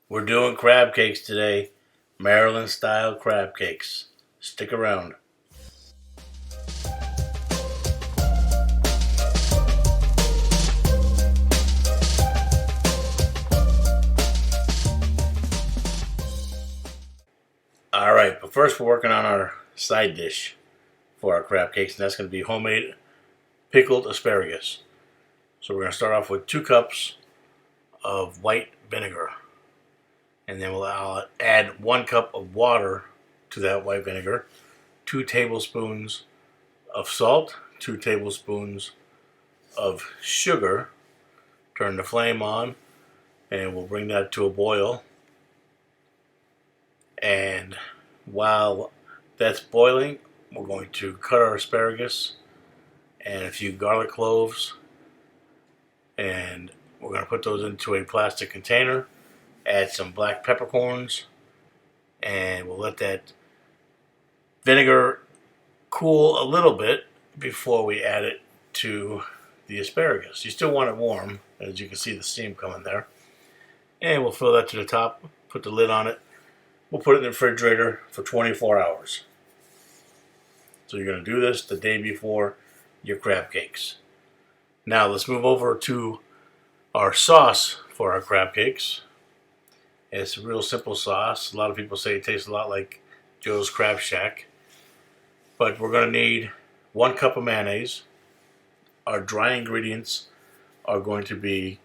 We're doing crab cakes today, Maryland style crab cakes. Stick around. Alright, but first we're working on our side dish for our crab cakes, and that's going to be homemade pickled asparagus. So we're going to start off with 2 cups of white vinegar, and then we'll add 1 cup of water to that white vinegar, 2 tablespoons of salt, 2 tablespoons of sugar. Turn the flame on, and we'll bring that to a boil. And while that's boiling, we're going to cut our asparagus and a few garlic cloves, and we're going to put those into a plastic container. Add some black peppercorns, and we'll let that vinegar cool a little bit before we add it to the asparagus. You still want it warm, as you can see the steam coming there. And we'll fill that to the top, put the lid on it. We'll put it in the refrigerator for 24 hours. So you're going to do this the day before your crab cakes. Now let's move over to our sauce for our crab cakes. It's a real simple sauce. A lot of people say it tastes a lot like Joe's Crab Shack. But we're going to need 1 cup of mayonnaise. Our dry ingredients are going to be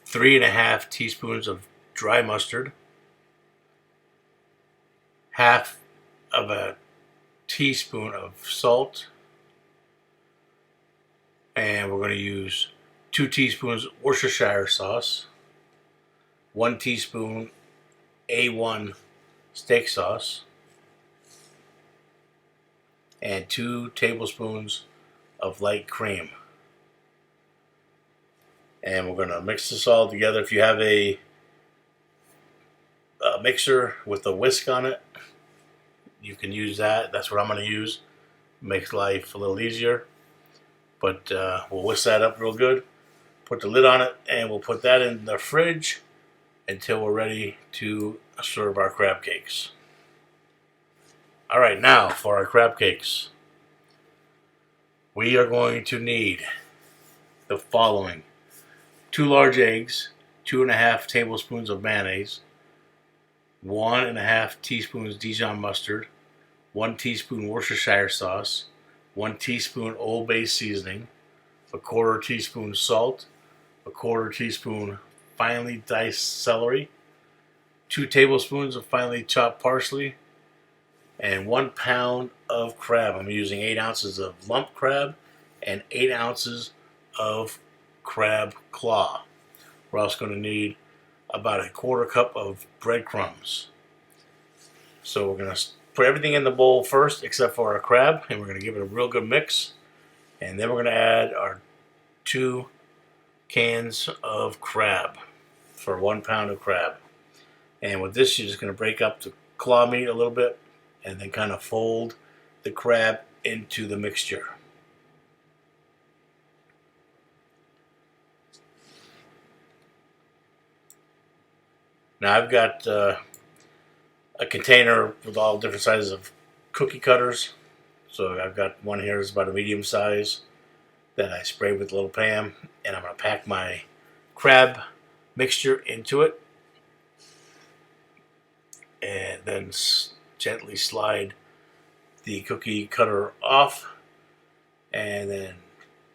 3½ teaspoons of dry mustard, half of a teaspoon of salt, and we're going to use 2 teaspoons Worcestershire sauce, 1 teaspoon A1 steak sauce, and 2 tablespoons of light cream. And we're going to mix this all together. If you have a mixer with a whisk on it, you can use that. That's what I'm going to use. Makes life a little easier. But we'll whisk that up real good. Put the lid on it, and we'll put that in the fridge until we're ready to serve our crab cakes. Alright, now for our crab cakes. We are going to need the following: 2 large eggs, 2½ tablespoons of mayonnaise, 1½ teaspoons Dijon mustard, 1 teaspoon Worcestershire sauce, 1 teaspoon Old Bay seasoning, 1/4 teaspoon salt, 1/4 teaspoon finely diced celery, 2 tablespoons of finely chopped parsley, and 1 pound of crab. I'm using 8 ounces of lump crab and 8 ounces of crab claw. We're also going to need about 1/4 cup of breadcrumbs. So we're going to put everything in the bowl first except for our crab, and we're going to give it a real good mix. And then we're going to add our 2 cans of crab for 1 pound of crab. And with this, you're just going to break up the claw meat a little bit and then kind of fold the crab into the mixture. Now I've got a container with all different sizes of cookie cutters. So I've got one here that's about a medium size that I sprayed with a little Pam, and I'm going to pack my crab mixture into it and then gently slide the cookie cutter off, and then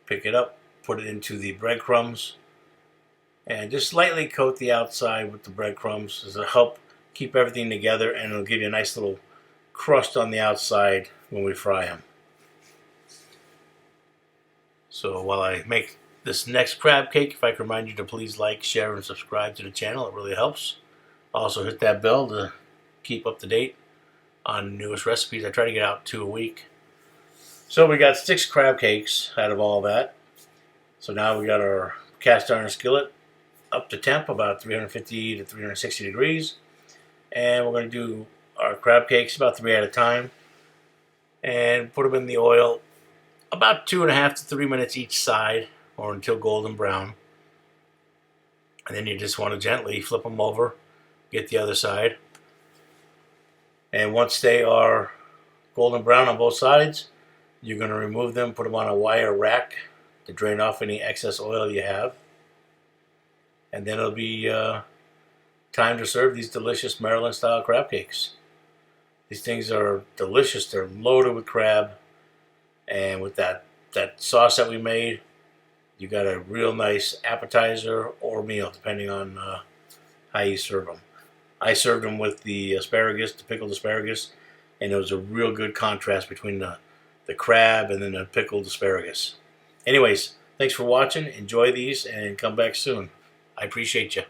pick it up, put it into the breadcrumbs, and just lightly coat the outside with the breadcrumbs. This will help keep everything together, and it'll give you a nice little crust on the outside when we fry them. So while I make this next crab cake, if I can remind you to please like, share, and subscribe to the channel, it really helps. Also hit that bell to keep up to date on newest recipes. I try to get out 2 a week. So we got 6 crab cakes out of all that. So now we got our cast iron skillet up to temp, about 350 to 360 degrees. And we're going to do our crab cakes about 3 at a time. And put them in the oil about 2.5 to 3 minutes each side, or until golden brown. And then you just want to gently flip them over get the other side. And once they are golden brown on both sides, you're going to remove them, put them on a wire rack to drain off any excess oil you have. And then it'll be time to serve these delicious Maryland style crab cakes. These things are delicious. They're loaded with crab, and with that sauce that we made, you got a real nice appetizer or meal depending on how you serve them. I served them with the asparagus, the pickled asparagus, and it was a real good contrast between the crab and then the pickled asparagus. Anyways, thanks for watching. Enjoy these and come back soon. I appreciate you.